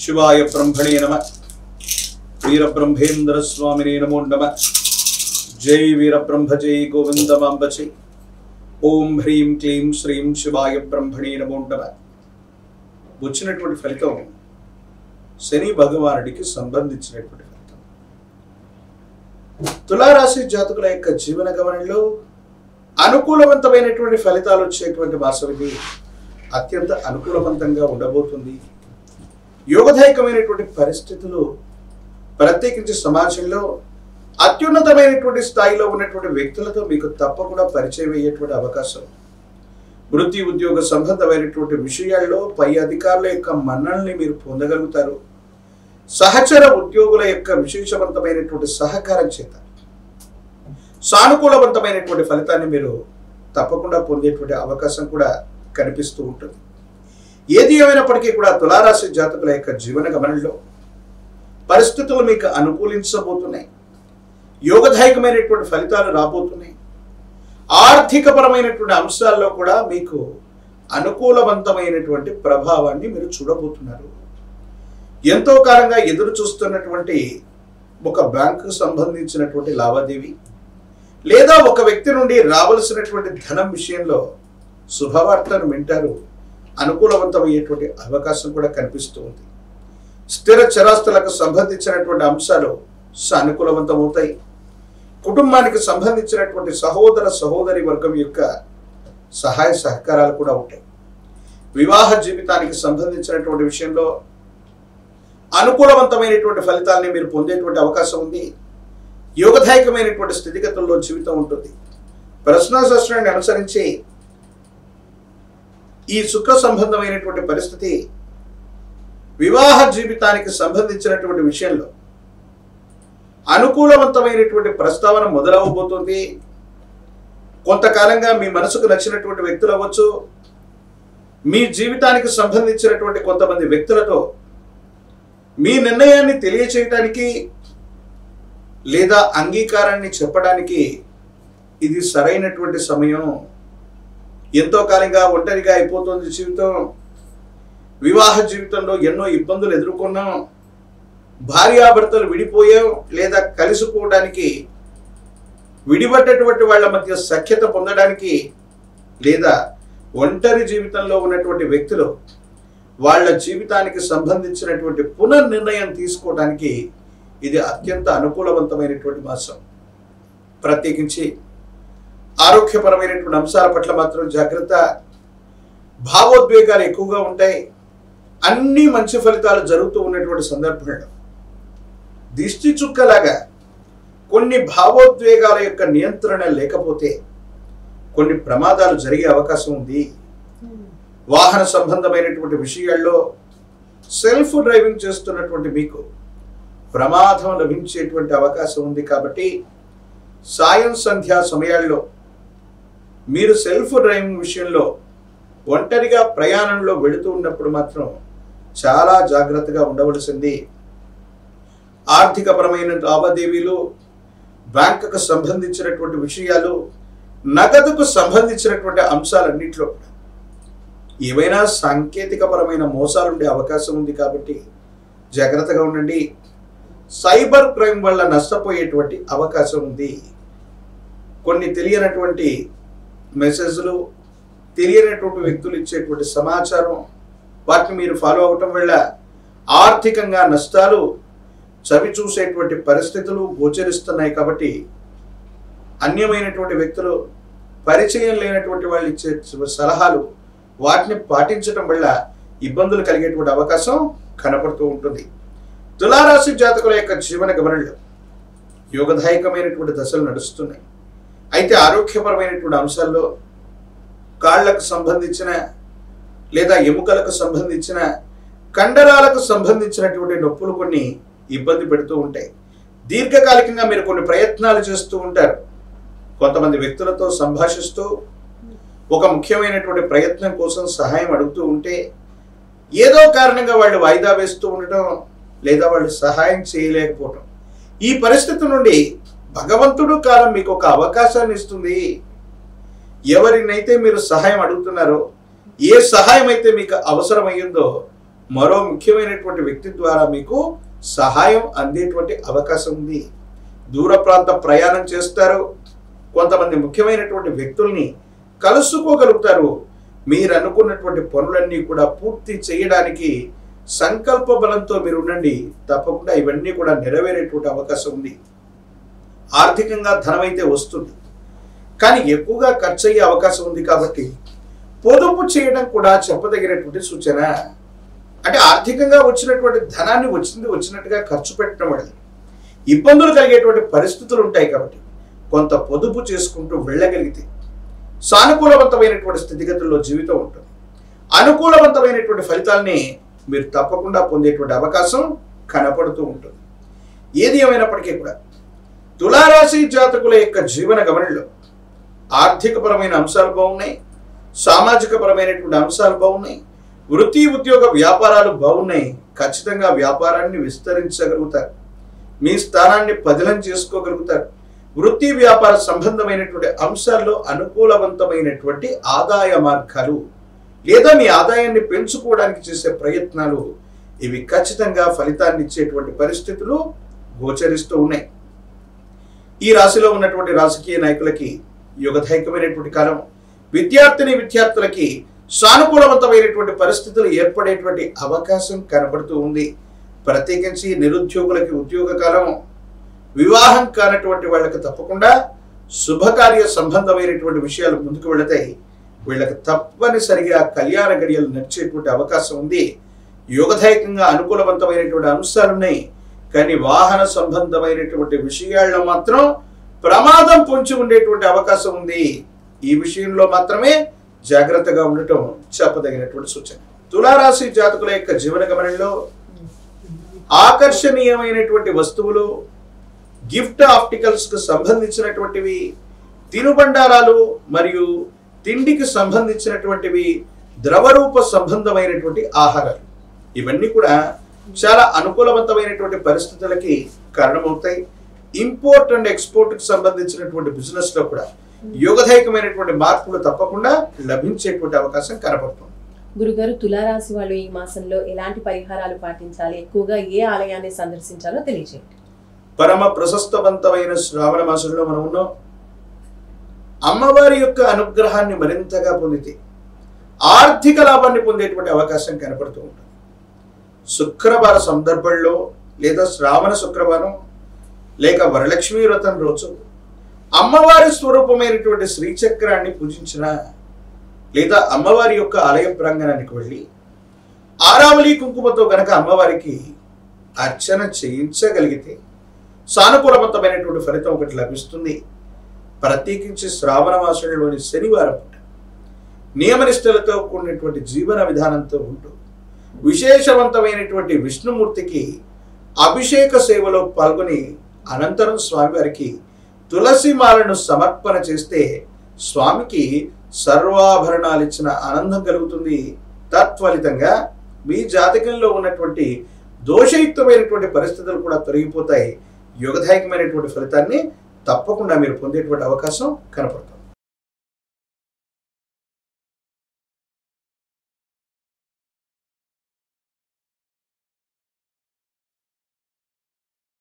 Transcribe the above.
शिवाय ब्रह्मणे नमः। वीर ब्रह्मेंद्र स्वामिने नमो नमः। जय वीर ब्रह्म जय गोविंदमांब जय। ओम ह्रीं क्लीं श्रीं शिवाय ब्रह्मणे नमो नमः। వచ్చినటువంటి ఫలితం శని భగవానుడికి సంబంధించినటువంటి ఫలితం. తులారాశి జాతకుల యొక్క జీవన గమనంలో అనుకూలవంతమైనటువంటి ఫలితాలు వచ్చేటువంటి మాసం ఇది. అత్యంత అనుకూలవంతంగా ఉండబోతుంది. యోగదాయకమైనటువంటి పరిస్థితులు ప్రత్యేకించి సమాజంలో అత్యున్నతమైనటువంటి స్థాయిలో ఉన్నటువంటి వ్యక్తులతో మీకు తప్పకుండా పరిచయం అయ్యేటువంటి అవకాశం. వృత్తి ఉద్యోగ సంబంధమైనటువంటి విషయాల్లో పై అధికారుల యొక్క మన్ననల్ని మీరు పొందగలుగుతారు. సహచర ఉద్యోగుల యొక్క విశేషవంతమైనటువంటి సహకారం చేత సానుకూలవంతమైనటువంటి ఫలితాన్ని మీరు తప్పకుండా పొందేటువంటి అవకాశం కూడా కనిపిస్తూ ఉంటుంది. ఏది ఏమైనప్పటికీ కూడా తులారాశి జాతకుల యొక్క జీవన గమనంలో పరిస్థితులు మీకు అనుకూలించబోతున్నాయి. యోగదాయకమైనటువంటి ఫలితాలు రాబోతున్నాయి. ఆర్థికపరమైనటువంటి అంశాల్లో కూడా మీకు అనుకూలవంతమైనటువంటి ప్రభావాన్ని మీరు చూడబోతున్నారు. ఎంతో కాలంగా ఎదురు చూస్తున్నటువంటి ఒక బ్యాంకుకు సంబంధించినటువంటి లావాదేవీ లేదా ఒక వ్యక్తి నుండి రావలసినటువంటి ధనం విషయంలో శుభవార్తను వింటారు. అనుకూలవంతమయ్యేటువంటి అవకాశం కూడా కనిపిస్తూ ఉంది. స్థిర చరాస్తులకు సంబంధించినటువంటి అంశాలు సానుకూలవంతమవుతాయి. కుటుంబానికి సంబంధించినటువంటి సహోదర సహోదరి వర్గం యొక్క సహాయ సహకారాలు కూడా ఉంటాయి. వివాహ జీవితానికి సంబంధించినటువంటి విషయంలో అనుకూలవంతమైనటువంటి ఫలితాలని మీరు పొందేటువంటి అవకాశం ఉంది. యోగదాయకమైనటువంటి స్థితిగతుల్లో జీవితం ఉంటుంది. ప్రశ్నాశాస్త్రాన్ని అనుసరించి ఈ శుక్ర సంబంధమైనటువంటి పరిస్థితి వివాహ జీవితానికి సంబంధించినటువంటి విషయంలో అనుకూలవంతమైనటువంటి ప్రస్తావన మొదలవబోతుంది. కొంతకాలంగా మీ మనసుకు నచ్చినటువంటి వ్యక్తులు అవ్వచ్చు, మీ జీవితానికి సంబంధించినటువంటి కొంతమంది వ్యక్తులతో మీ నిర్ణయాన్ని తెలియచేయటానికి లేదా అంగీకారాన్ని చెప్పడానికి ఇది సరైనటువంటి సమయం. ఎంతో కాలంగా ఒంటరిగా అయిపోతుంది జీవితం. వివాహ జీవితంలో ఎన్నో ఇబ్బందులు ఎదుర్కొన్నాం. భార్యాభర్తలు విడిపోయాం లేదా కలిసిపోవడానికి, విడిపడ్డటువంటి వాళ్ళ మధ్య సఖ్యత పొందడానికి లేదా ఒంటరి జీవితంలో ఉన్నటువంటి వ్యక్తులు వాళ్ళ జీవితానికి సంబంధించినటువంటి పునర్నిర్ణయం తీసుకోవడానికి ఇది అత్యంత అనుకూలవంతమైనటువంటి మాసం. ప్రత్యేకించి ఆరోగ్యపరమైనటువంటి అంశాల పట్ల మాత్రం జాగ్రత్త. భావోద్వేగాలు ఎక్కువగా ఉంటాయి. అన్ని మంచి ఫలితాలు జరుగుతూ ఉన్నటువంటి సందర్భంలో దిష్టి చుక్కలాగా కొన్ని భావోద్వేగాల యొక్క నియంత్రణ లేకపోతే కొన్ని ప్రమాదాలు జరిగే అవకాశం ఉంది. వాహన సంబంధమైనటువంటి విషయాల్లో సెల్ఫ్ డ్రైవింగ్ చేస్తున్నటువంటి మీకు ప్రమాదం లభించేటువంటి అవకాశం ఉంది. కాబట్టి సాయం సంధ్యా సమయాల్లో మీరు సెల్ఫ్ డ్రైవింగ్ విషయంలో ఒంటరిగా ప్రయాణంలో వెళుతూ ఉన్నప్పుడు మాత్రం చాలా జాగ్రత్తగా ఉండవలసింది. ఆర్థికపరమైన లావాదేవీలు, బ్యాంకుకు సంబంధించినటువంటి విషయాలు, నగదుకు సంబంధించినటువంటి అంశాలన్నింటిలో ఏవైనా సాంకేతికపరమైన మోసాలు ఉండే అవకాశం ఉంది. కాబట్టి జాగ్రత్తగా ఉండండి. సైబర్ క్రైమ్ వల్ల నష్టపోయేటువంటి అవకాశం ఉంది. కొన్ని తెలియనటువంటి మెసేజ్లు, తెలియనటువంటి వ్యక్తులు ఇచ్చేటువంటి సమాచారం, వాటిని మీరు ఫాలో అవటం వల్ల ఆర్థికంగా నష్టాలు చవి చూసేటువంటి పరిస్థితులు గోచరిస్తున్నాయి. కాబట్టి అన్యమైనటువంటి వ్యక్తులు, పరిచయం లేనటువంటి వాళ్ళు ఇచ్చే సలహాలు, వాటిని పాటించడం వల్ల ఇబ్బందులు కలిగేటువంటి అవకాశం కనపడుతూ ఉంటుంది. తులారాశి జాతకుల యొక్క జీవన గమనంలో యోగదాయకమైనటువంటి దశలు నడుస్తున్నాయి. అయితే ఆరోగ్యపరమైనటువంటి అంశాల్లో కాళ్లకు సంబంధించిన లేదా ఎముకలకు సంబంధించిన, కండరాలకు సంబంధించినటువంటి నొప్పులు కొన్ని ఇబ్బంది పెడుతూ ఉంటాయి. దీర్ఘకాలికంగా మీరు కొన్ని ప్రయత్నాలు చేస్తూ ఉంటారు. కొంతమంది వ్యక్తులతో సంభాషిస్తూ ఒక ముఖ్యమైనటువంటి ప్రయత్నం కోసం సహాయం అడుగుతూ ఉంటే ఏదో కారణంగా వాళ్ళు వాయిదా వేస్తూ ఉండటం లేదా వాళ్ళు సహాయం చేయలేకపోవటం, ఈ పరిస్థితి నుండి భగవంతుడు కాలం మీకు ఒక అవకాశాన్ని ఇస్తుంది. ఎవరినైతే మీరు సహాయం అడుగుతున్నారో, ఏ సహాయం అయితే మీకు అవసరమయ్యిందో మరో ముఖ్యమైనటువంటి వ్యక్తి ద్వారా మీకు సహాయం అందేటువంటి అవకాశం ఉంది. దూర ప్రాంత ప్రయాణం చేస్తారు. కొంతమంది ముఖ్యమైనటువంటి వ్యక్తుల్ని కలుసుకోగలుగుతారు. మీరు అనుకున్నటువంటి పనులన్నీ కూడా పూర్తి చేయడానికి సంకల్ప బలంతో మీరు ఉండండి. తప్పకుండా ఇవన్నీ కూడా నెరవేరేటువంటి అవకాశం ఉంది. ఆర్థికంగా ధనమైతే వస్తుంది, కానీ ఎక్కువగా ఖర్చు అయ్యే అవకాశం ఉంది. కాబట్టి పొదుపు చేయడం కూడా చెప్పదగినటువంటి సూచన. అంటే ఆర్థికంగా వచ్చినటువంటి ధనాన్ని వచ్చినట్టుగా ఖర్చు పెట్టడం వల్ల ఇబ్బందులు కలిగేటువంటి పరిస్థితులు ఉంటాయి. కాబట్టి కొంత పొదుపు చేసుకుంటూ వెళ్ళగలిగితే సానుకూలవంతమైనటువంటి స్థితిగతుల్లో జీవితం ఉంటుంది. అనుకూలవంతమైనటువంటి ఫలితాల్ని మీరు తప్పకుండా పొందేటువంటి అవకాశం కనపడుతూ ఉంటుంది. ఏది ఏమైనప్పటికీ కూడా తులారాశి జాతకుల యొక్క జీవన గమనంలో ఆర్థికపరమైన అంశాలు బాగున్నాయి, సామాజిక పరమైనటువంటి అంశాలు బాగున్నాయి, వృత్తి ఉద్యోగ వ్యాపారాలు బాగున్నాయి. ఖచ్చితంగా వ్యాపారాన్ని విస్తరించగలుగుతారు, మీ స్థానాన్ని పదిలం చేసుకోగలుగుతారు. వృత్తి వ్యాపార సంబంధమైనటువంటి అంశాల్లో అనుకూలవంతమైనటువంటి ఆదాయ మార్గాలు లేదా మీ ఆదాయాన్ని పెంచుకోవడానికి చేసే ప్రయత్నాలు ఇవి ఖచ్చితంగా ఫలితాన్ని ఇచ్చేటువంటి పరిస్థితులు గోచరిస్తూ ఉన్నాయి. ఈ రాశిలో ఉన్నటువంటి రాజకీయ నాయకులకి యుగదాయకమైనటువంటి కాలం. విద్యార్థులకి సానుకూలవంతమైనటువంటి పరిస్థితులు ఏర్పడేటువంటి అవకాశం కనబడుతూ ఉంది. ప్రత్యేకించి నిరుద్యోగులకి ఉద్యోగ కాలం. వివాహం కానటువంటి వాళ్ళకి తప్పకుండా శుభకార్య సంబంధమైనటువంటి విషయాలు ముందుకు వెళతాయి. వీళ్ళకి తప్పనిసరిగా కళ్యాణ గడియలు నడిచేటువంటి అవకాశం ఉంది. యోగదాయకంగా అనుకూలవంతమైనటువంటి అంశాలు ఉన్నాయి, కానీ వాహన సంబంధమైనటువంటి విషయాల్లో మాత్రం ప్రమాదం పొంచి ఉండేటువంటి అవకాశం ఉంది. ఈ విషయంలో మాత్రమే జాగ్రత్తగా ఉండటం చెప్పదగినటువంటి సూచన. తులారాశి జాతకుల యొక్క జీవన గమనంలో ఆకర్షణీయమైనటువంటి వస్తువులు, గిఫ్ట్ ఆర్టికల్స్ కు సంబంధించినటువంటివి, తినుబండారాలు మరియు తిండికి సంబంధించినటువంటివి, ద్రవరూప సంబంధమైనటువంటి ఆహారాలు ఇవన్నీ కూడా చాలా అనుకూలవంతమైనటువంటి పరిస్థితులకి కారణమవుతాయి. ఇంపోర్ట్ అండ్ ఎక్స్పోర్ట్ కి సంబంధించినటువంటి బిజినెస్ లో కూడా యోగదాయకమైనటువంటి మార్పులు తప్పకుండా లభించేటువంటి అవకాశం కనబడుతుంది. గురుగారు, తులారాశి వాళ్ళు ఈ మాసంలో ఎలాంటి పరిహారాలు పాటించాలి, ఎక్కువగా ఏ ఆలయాన్ని సందర్శించాలో తెలియజేయండి. పరమ ప్రశస్తవంతమైన శ్రావణ మాసంలో మనం ఉన్నాం. అమ్మవారి యొక్క అనుగ్రహాన్ని మరింతగా పొందితే ఆర్థిక లాభాన్ని పొందేటువంటి అవకాశం కనపడుతూ ఉంటుంది. శుక్రవార సందర్భంలో లేదా శ్రావణ శుక్రవారం లేక వరలక్ష్మీ వ్రతం రోజు అమ్మవారి స్వరూపమైనటువంటి శ్రీచక్రాన్ని పూజించిన లేదా అమ్మవారి యొక్క ఆలయ ప్రాంగణానికి వెళ్ళి ఆరావళి కుంకుమతో గనక అమ్మవారికి అర్చన చేయించగలిగితే సానుకూలవంతమైనటువంటి ఫలితం ఒకటి లభిస్తుంది. ప్రత్యేకించి శ్రావణ మాసంలోని శనివారం పూట నియమనిష్టలతో కూడినటువంటి జీవన విధానంతో ఉంటూ విశేషవంతమైనటువంటి విష్ణుమూర్తికి అభిషేక సేవలో పాల్గొని అనంతరం స్వామివారికి తులసి మాలను సమర్పణ చేస్తే స్వామికి సర్వాభరణాలు ఇచ్చిన ఆనందం కలుగుతుంది. తత్ఫలితంగా మీ జాతకంలో ఉన్నటువంటి దోషయుక్తమైనటువంటి పరిస్థితులు కూడా తొలగిపోతాయి. యోగదాయకమైనటువంటి ఫలితాన్ని తప్పకుండా మీరు పొందేటువంటి అవకాశం కనపడుతుంది.